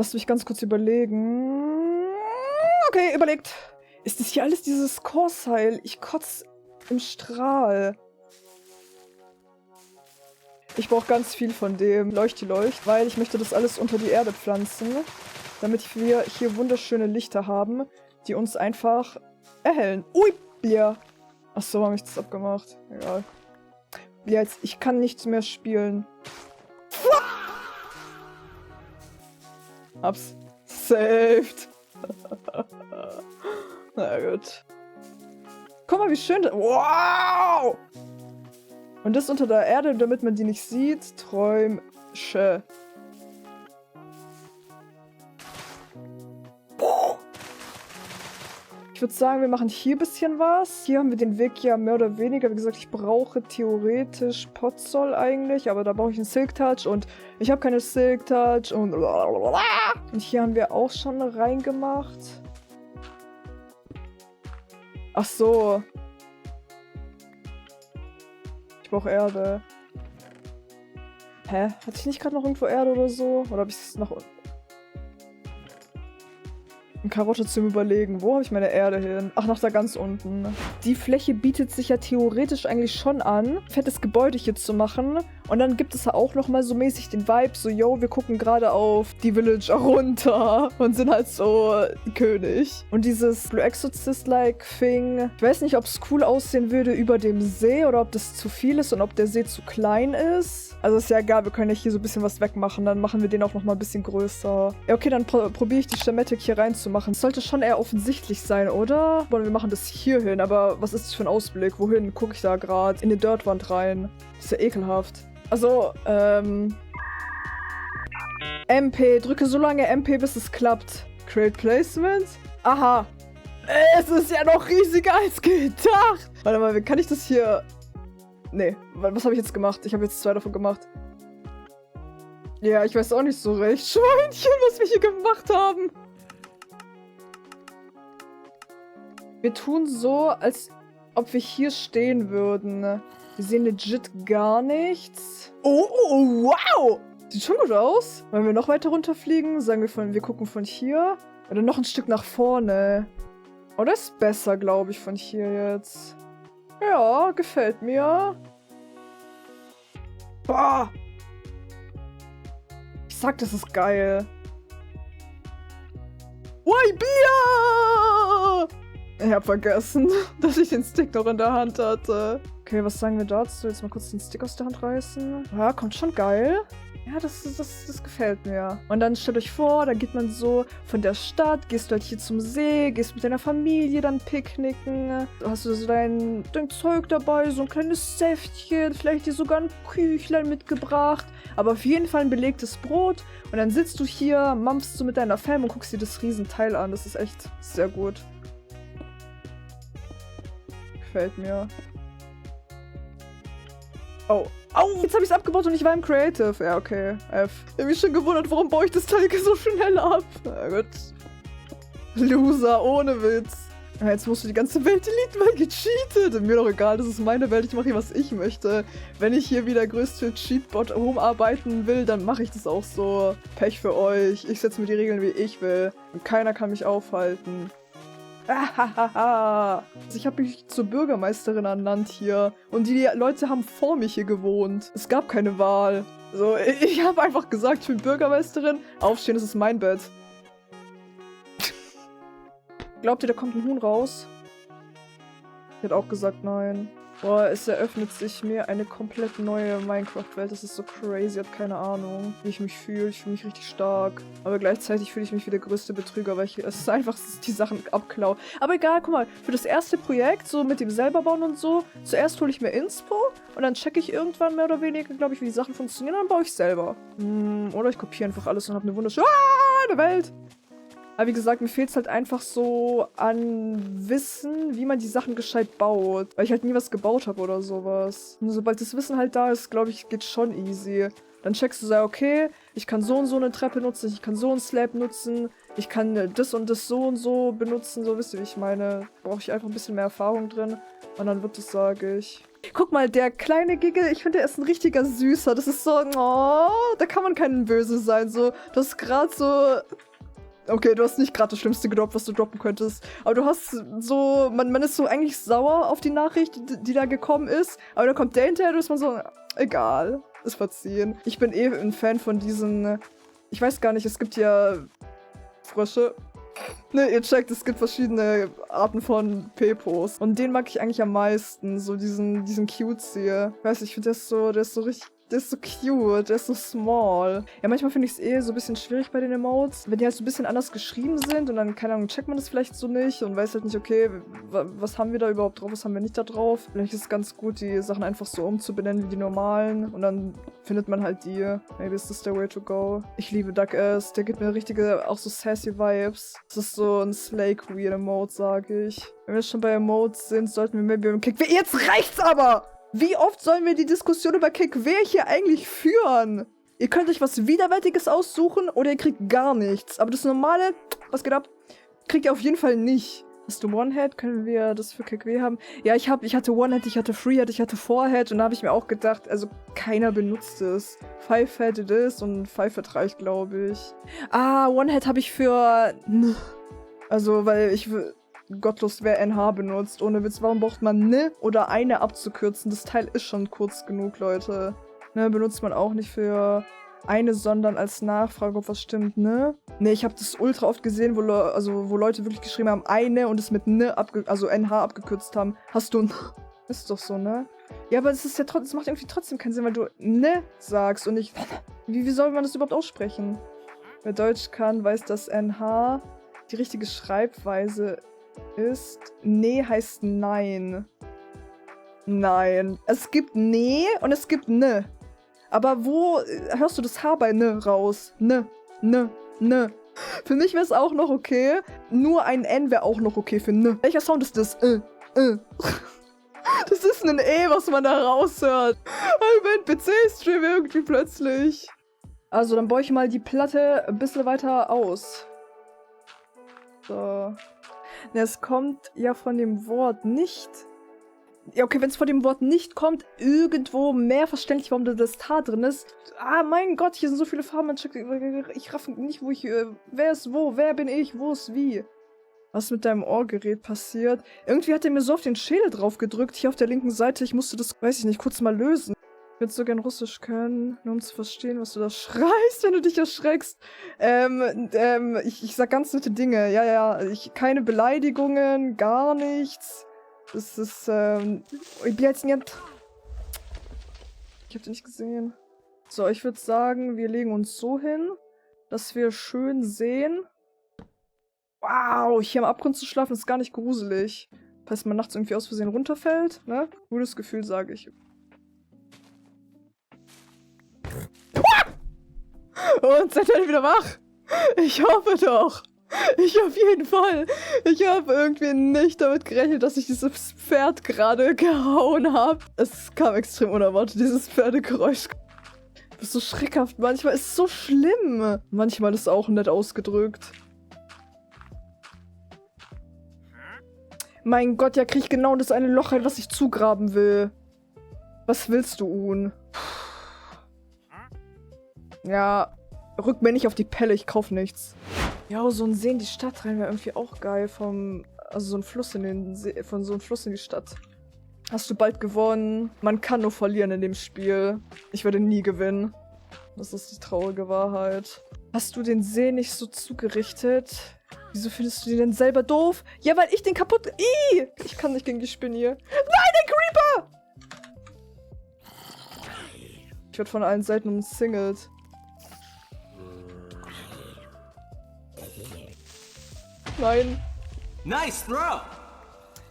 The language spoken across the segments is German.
Lass mich ganz kurz überlegen. Okay, überlegt. Ist das hier alles dieses Core-Seil? Ich kotz im Strahl. Ich brauche ganz viel von dem Leuchti-Leucht, weil ich möchte das alles unter die Erde pflanzen, damit wir hier wunderschöne Lichter haben, die uns einfach erhellen. Ui, Bier. Achso, habe ich das abgemacht. Egal. Jetzt, ich kann nichts mehr spielen. Hab's saved. Na gut. Guck mal, wie schön das... Wow! Und das unter der Erde, damit man die nicht sieht. Träumsche. Ich würde sagen, wir machen hier ein bisschen was. Hier haben wir den Weg ja mehr oder weniger. Wie gesagt, ich brauche theoretisch Podzol eigentlich, aber da brauche ich einen Silk Touch und ich habe keine Silk Touch und hier haben wir auch schon reingemacht. Ach so. Ich brauche Erde. Hä? Hatte ich nicht gerade noch irgendwo Erde oder so? Oder habe ich es nach unten? Eine Karotte zum Überlegen. Wo habe ich meine Erde hin? Ach, nach da ganz unten. Die Fläche bietet sich ja theoretisch eigentlich schon an, fettes Gebäude hier zu machen. Und dann gibt es ja auch nochmal so mäßig den Vibe, so, yo, wir gucken gerade auf die Villager runter und sind halt so König. Und dieses Blue Exorcist-like Thing, ich weiß nicht, ob es cool aussehen würde über dem See oder ob das zu viel ist und ob der See zu klein ist. Also ist ja egal, wir können ja hier so ein bisschen was wegmachen, dann machen wir den auch nochmal ein bisschen größer. Ja, okay, dann probiere ich die Schematik hier reinzumachen. Es sollte schon eher offensichtlich sein, oder? Und wir machen das hier hin, aber was ist das für ein Ausblick? Wohin gucke ich da gerade? In die Dirtwand rein. Das ist ja ekelhaft. Also, MP. Drücke so lange MP, bis es klappt. Create Placement? Aha. Es ist ja noch riesiger als gedacht. Warte mal, wie kann ich das hier... Nee, was habe ich jetzt gemacht? Ich habe jetzt 2 davon gemacht. Ja, ich weiß auch nicht so recht. Schweinchen, was wir hier gemacht haben. Wir tun so, als ob wir hier stehen würden. Wir sehen legit gar nichts. Oh, wow! Sieht schon gut aus. Wollen wir noch weiter runterfliegen? Sagen wir gucken von hier. Oder noch ein Stück nach vorne. Oder ist besser, glaube ich, von hier jetzt. Ja, gefällt mir. Boah! Ich sag, das ist geil. Ui, Bier! Ich hab vergessen, dass ich den Stick noch in der Hand hatte. Okay, was sagen wir dazu? Jetzt mal kurz den Stick aus der Hand reißen. Ja, kommt schon geil. Ja, das gefällt mir. Und dann stellt euch vor, da geht man so von der Stadt, gehst du halt hier zum See, gehst mit deiner Familie dann picknicken. Hast du so dein Zeug dabei, so ein kleines Säftchen, vielleicht dir sogar ein Küchlein mitgebracht. Aber auf jeden Fall ein belegtes Brot. Und dann sitzt du hier, mampfst du mit deiner Fam und guckst dir das Riesenteil an. Das ist echt sehr gut. Gefällt mir. Oh. Au! Jetzt habe ich es abgebaut und ich war im Creative. Ja, okay. F. Ich habe mich schon gewundert, warum baue ich das Teil so schnell ab. Na gut. Loser, ohne Witz. Ja, jetzt musst du die ganze Welt deleten, weil gecheatet. Mir doch egal, das ist meine Welt. Ich mache hier, was ich möchte. Wenn ich hier wie der größte Cheatbot rumarbeiten will, dann mache ich das auch so. Pech für euch. Ich setze mir die Regeln, wie ich will. Und keiner kann mich aufhalten. Also ich habe mich zur Bürgermeisterin ernannt hier. Und die Leute haben vor mich hier gewohnt. Es gab keine Wahl. So, ich habe einfach gesagt, ich bin Bürgermeisterin. Aufstehen, das ist mein Bett. Glaubt ihr, da kommt ein Huhn raus? Ich hätte auch gesagt, nein. Boah, es eröffnet sich mir eine komplett neue Minecraft-Welt. Das ist so crazy, hat keine Ahnung, wie ich mich fühle. Ich fühle mich richtig stark. Aber gleichzeitig fühle ich mich wie der größte Betrüger, weil es ist einfach die Sachen abklaue. Aber egal, guck mal, für das erste Projekt, so mit dem selber bauen und so, zuerst hole ich mir Inspo und dann checke ich irgendwann mehr oder weniger, glaube ich, wie die Sachen funktionieren, und dann baue ich selber. Oder ich kopiere einfach alles und habe eine wunderschöne Welt. Aber wie gesagt, mir fehlt es halt einfach so an Wissen, wie man die Sachen gescheit baut. Weil ich halt nie was gebaut habe oder sowas. Und sobald das Wissen halt da ist, glaube ich, geht schon easy. Dann checkst du so, okay, ich kann so und so eine Treppe nutzen, ich kann so ein Slab nutzen, ich kann das und das so und so benutzen, so wisst ihr, wie ich meine. Brauche ich einfach ein bisschen mehr Erfahrung drin. Und dann wird es, sage ich. Guck mal, der kleine Giggle, ich finde, der ist ein richtiger Süßer. Das ist so, oh, da kann man kein Böse sein. So, du hast gerade so... Okay, du hast nicht gerade das Schlimmste gedroppt, was du droppen könntest. Aber du hast so... Man ist so eigentlich sauer auf die Nachricht, die da gekommen ist. Aber dann kommt der hinterher, du ist man so... Egal, ist verziehen. Ich bin eh ein Fan von diesen... Ich weiß gar nicht, es gibt ja... Frösche. Ne, ihr checkt, es gibt verschiedene Arten von Pepos. Und den mag ich eigentlich am meisten. So diesen Cutesy. Ich weiß nicht, ich finde der ist so richtig... Der ist so cute, der ist so small. Ja, manchmal finde ich es eh so ein bisschen schwierig bei den Emotes, wenn die halt so ein bisschen anders geschrieben sind und dann, keine Ahnung, checkt man das vielleicht so nicht und weiß halt nicht, okay, was haben wir da überhaupt drauf, was haben wir nicht da drauf. Vielleicht ist es ganz gut, die Sachen einfach so umzubenennen wie die normalen und dann findet man halt die. Maybe is this the way to go. Ich liebe Duck-Ass, der gibt mir richtige, auch so sassy Vibes. Das ist so ein Slay Queen Emote, sag ich. Wenn wir schon bei Emotes sind, sollten wir maybe im Kick... Jetzt reicht's aber! Wie oft sollen wir die Diskussion über Kick-Wer hier eigentlich führen? Ihr könnt euch was Widerwärtiges aussuchen oder ihr kriegt gar nichts. Aber das Normale, was geht ab, kriegt ihr auf jeden Fall nicht. Hast du One-Head? Können wir das für Kick-Wer haben? Ja, ich hatte One-Head, ich hatte Free-Head, ich hatte Four-Head und da habe ich mir auch gedacht, also keiner benutzt es. Five-Head it is und Five-Head reicht, glaube ich. Ah, One-Head habe ich für... Also, weil ich... Gottlos, wer NH benutzt. Ohne Witz, warum braucht man ne oder eine abzukürzen? Das Teil ist schon kurz genug, Leute. Ne, benutzt man auch nicht für eine, sondern als Nachfrage, ob was stimmt, ne? Ne, ich habe das ultra oft gesehen, wo Leute wirklich geschrieben haben, eine und es mit ne, also NH abgekürzt haben. Hast du Ist doch so, ne? Ja, aber es ist ja trotzdem, es macht irgendwie trotzdem keinen Sinn, weil du ne sagst und nicht. Wie soll man das überhaupt aussprechen? Wer Deutsch kann, weiß, dass NH die richtige Schreibweise ist. Nee heißt nein. Nein. Es gibt nee und es gibt ne. Aber wo hörst du das H bei ne raus? Ne. Für mich wäre es auch noch okay. Nur ein N wäre auch noch okay für ne. Welcher Sound ist das? Das ist ein E, was man da raushört. Mein PC-Stream irgendwie plötzlich. Also, dann baue ich mal die Platte ein bisschen weiter aus. So. Es kommt ja von dem Wort nicht. Ja, okay, wenn es von dem Wort nicht kommt, irgendwo mehr verständlich, warum da das T drin ist. Ah, mein Gott, hier sind so viele Farben. Ich raff nicht, wo ich. Wer ist wo? Wer bin ich? Wo ist wie? Was mit deinem Ohrgerät passiert? Irgendwie hat er mir so auf den Schädel drauf gedrückt, hier auf der linken Seite. Ich musste das, weiß ich nicht, kurz mal lösen. Ich würde so gern Russisch können, nur um zu verstehen, was du da schreist, wenn du dich erschreckst. Ich sag ganz nette Dinge. Ja, keine Beleidigungen, gar nichts. Das ist, Ich hab den nicht gesehen. So, ich würde sagen, wir legen uns so hin, dass wir schön sehen. Wow, hier am Abgrund zu schlafen ist gar nicht gruselig. Falls man nachts irgendwie aus Versehen runterfällt, ne? Gutes Gefühl, sage ich. Und seid ihr wieder wach? Ich hoffe doch. Ich auf jeden Fall. Ich habe irgendwie nicht damit gerechnet, dass ich dieses Pferd gerade gehauen habe. Es kam extrem unerwartet, dieses Pferdegeräusch. Das ist so schreckhaft. Manchmal ist es so schlimm. Manchmal ist es auch nett ausgedrückt. Mein Gott, ja, krieg ich genau das eine Loch rein, was ich zugraben will. Was willst du, Un? Ja, rück mir nicht auf die Pelle, ich kauf nichts. Ja, so ein See in die Stadt rein wäre irgendwie auch geil. Also so ein Fluss in den See, von so einem Fluss in die Stadt. Hast du bald gewonnen? Man kann nur verlieren in dem Spiel. Ich werde nie gewinnen. Das ist die traurige Wahrheit. Hast du den See nicht so zugerichtet? Wieso findest du den denn selber doof? Ja, weil ich den kaputt... Ih! Ich kann nicht gegen die Spinne hier. Nein, der Creeper! Ich werde von allen Seiten umsingelt. Nein. Nice throw!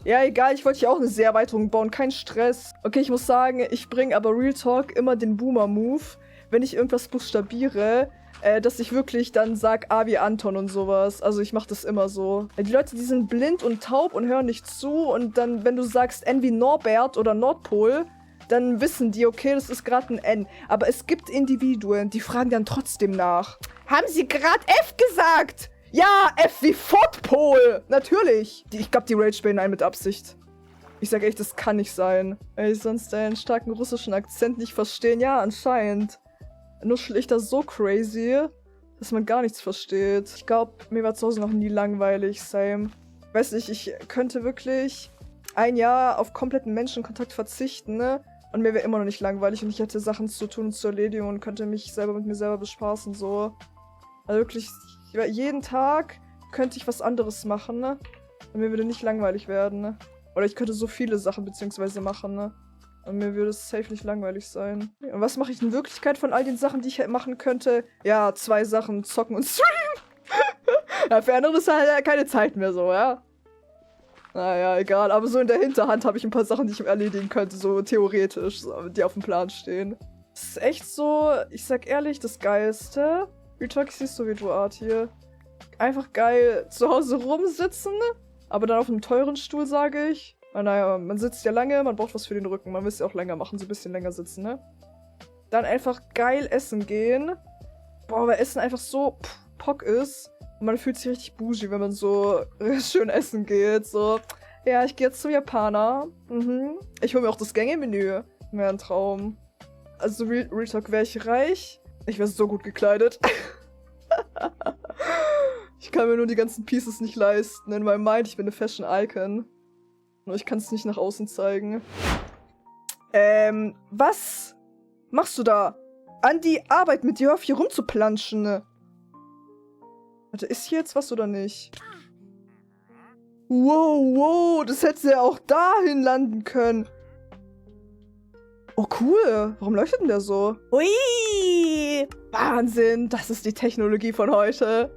Ja, egal, ich wollte hier auch eine Seeerweiterung bauen, kein Stress. Okay, ich muss sagen, ich bringe aber Real Talk immer den Boomer-Move, wenn ich irgendwas buchstabiere, dass ich wirklich dann sag A wie Anton und sowas. Also ich mache das immer so. Die Leute, die sind blind und taub und hören nicht zu und dann, wenn du sagst N wie Norbert oder Nordpol, dann wissen die, okay, das ist gerade ein N. Aber es gibt Individuen, die fragen dann trotzdem nach. Haben sie gerade F gesagt? Ja, F wie Fortpol! Natürlich! Ich glaube, die Rage-Baiten ein mit Absicht. Ich sage echt, das kann nicht sein. Weil ich sonst deinen starken russischen Akzent nicht verstehen. Ja, anscheinend. Nuschel ich da so crazy, dass man gar nichts versteht. Ich glaube, mir war zu Hause noch nie langweilig, same. Weiß nicht, ich könnte wirklich ein Jahr auf kompletten Menschenkontakt verzichten, ne? Und mir wäre immer noch nicht langweilig und ich hätte Sachen zu tun und zu erledigen und könnte mich selber mit mir selber bespaßen, so. Also wirklich, jeden Tag könnte ich was anderes machen, ne? Und mir würde nicht langweilig werden, ne? Oder ich könnte so viele Sachen beziehungsweise machen, ne? Und mir würde es safe nicht langweilig sein. Und was mache ich in Wirklichkeit von all den Sachen, die ich halt machen könnte? Ja, 2 Sachen, zocken und streamen. Ja, für andere ist halt keine Zeit mehr so, ja? Naja, egal. Aber so in der Hinterhand habe ich ein paar Sachen, die ich erledigen könnte, so theoretisch, so, die auf dem Plan stehen. Das ist echt so, ich sag ehrlich, das Geilste. Retalk, siehst du, wie du Art hier. Einfach geil zu Hause rumsitzen, aber dann auf einem teuren Stuhl, sage ich. Naja, man sitzt ja lange, man braucht was für den Rücken. Man will es ja auch länger machen, so ein bisschen länger sitzen, ne? Dann einfach geil essen gehen. Boah, weil Essen einfach so Pock ist. Und man fühlt sich richtig bougie, wenn man so schön essen geht. So, ja, ich gehe jetzt zum Japaner. Ich hole mir auch das Gänge-Menü. Wäre ein Traum. Also, Real Talk, wäre ich reich. Ich wäre so gut gekleidet. Ich kann mir nur die ganzen Pieces nicht leisten. In meinem Mind, ich bin eine Fashion-Icon. Nur ich kann es nicht nach außen zeigen. Was machst du da? Andi, Arbeit mit dir, hör auf hier rumzuplanschen. Warte, ist hier jetzt was oder nicht? Wow, das hätte ja auch dahin landen können. Oh, cool. Warum leuchtet denn der so? Ui! Wahnsinn, das ist die Technologie von heute.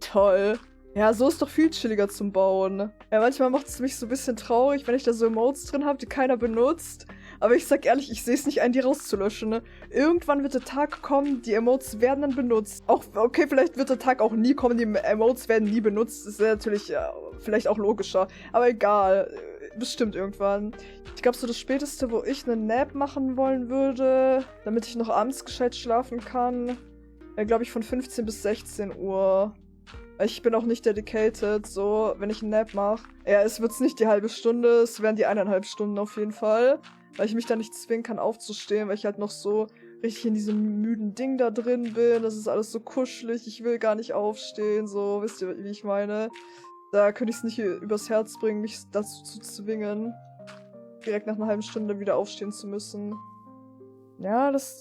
Toll. Ja, so ist doch viel chilliger zum Bauen. Ja, manchmal macht es mich so ein bisschen traurig, wenn ich da so Emotes drin habe, die keiner benutzt. Aber ich sag ehrlich, ich sehe es nicht ein, die rauszulöschen, ne? Irgendwann wird der Tag kommen, die Emotes werden dann benutzt. Auch, okay, vielleicht wird der Tag auch nie kommen, die Emotes werden nie benutzt. Das ist natürlich vielleicht auch logischer. Aber egal, bestimmt irgendwann. Ich glaube, so das Späteste, wo ich eine Nap machen wollen würde, damit ich noch abends gescheit schlafen kann, wäre, glaube ich, von 15 bis 16 Uhr. Ich bin auch nicht dedicated, so, wenn ich einen Nap mache. Ja, es wird's nicht die halbe Stunde, es wären die 1,5 Stunden auf jeden Fall. Weil ich mich da nicht zwingen kann aufzustehen, weil ich halt noch so richtig in diesem müden Ding da drin bin. Das ist alles so kuschelig, ich will gar nicht aufstehen, so, wisst ihr, wie ich meine? Da könnte ich es nicht übers Herz bringen, mich dazu zu zwingen, direkt nach einer halben Stunde wieder aufstehen zu müssen. Ja, das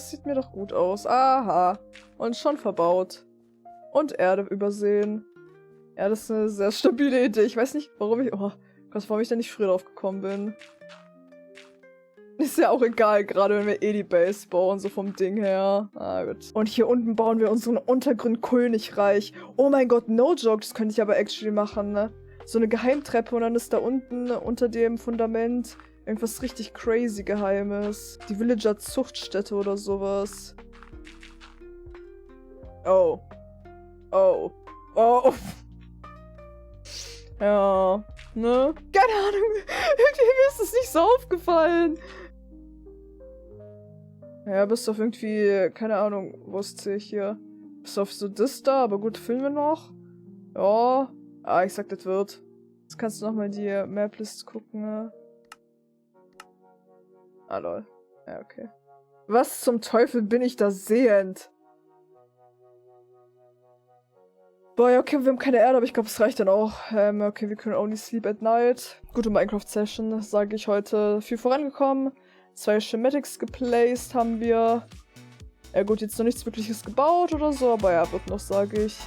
sieht mir doch gut aus. Aha. Und schon verbaut. Und Erde übersehen. Ja, das ist eine sehr stabile Idee. Ich weiß nicht, warum ich da nicht früher drauf gekommen bin. Ist ja auch egal, gerade wenn wir eh die Base bauen, so vom Ding her. Ah, gut. Und hier unten bauen wir unseren Untergrund-Königreich. Oh mein Gott, no joke, das könnte ich aber actually machen, ne? So eine Geheimtreppe und dann ist da unten unter dem Fundament irgendwas richtig crazy Geheimes. Die Villager-Zuchtstätte oder sowas. Oh. Oh. Oh. Ja. Ne? Keine Ahnung. Irgendwie mir ist es nicht so aufgefallen. Ja, bist auf irgendwie, keine Ahnung, wo ist ich hier? Bist auf so das da, aber gut, filmen wir noch. Ja. Ah, ich sag, das wird. Jetzt kannst du nochmal die Maplist gucken, ne? Ah, lol. Ja, okay. Was zum Teufel bin ich da sehend? Boah, ja, okay, wir haben keine Erde, aber ich glaube, es reicht dann auch. Okay, wir können only sleep at night. Gute Minecraft-Session, sage ich heute. Viel vorangekommen. 2 Schematics geplaced haben wir. Ja gut, jetzt noch nichts wirkliches gebaut oder so, aber ja, wird noch, sage ich.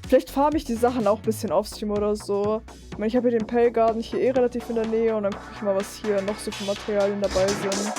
Vielleicht farme ich die Sachen auch ein bisschen offstream oder so. Ich meine, ich habe hier den Pale Garden hier eh relativ in der Nähe und dann gucke ich mal, was hier noch so für Materialien dabei sind.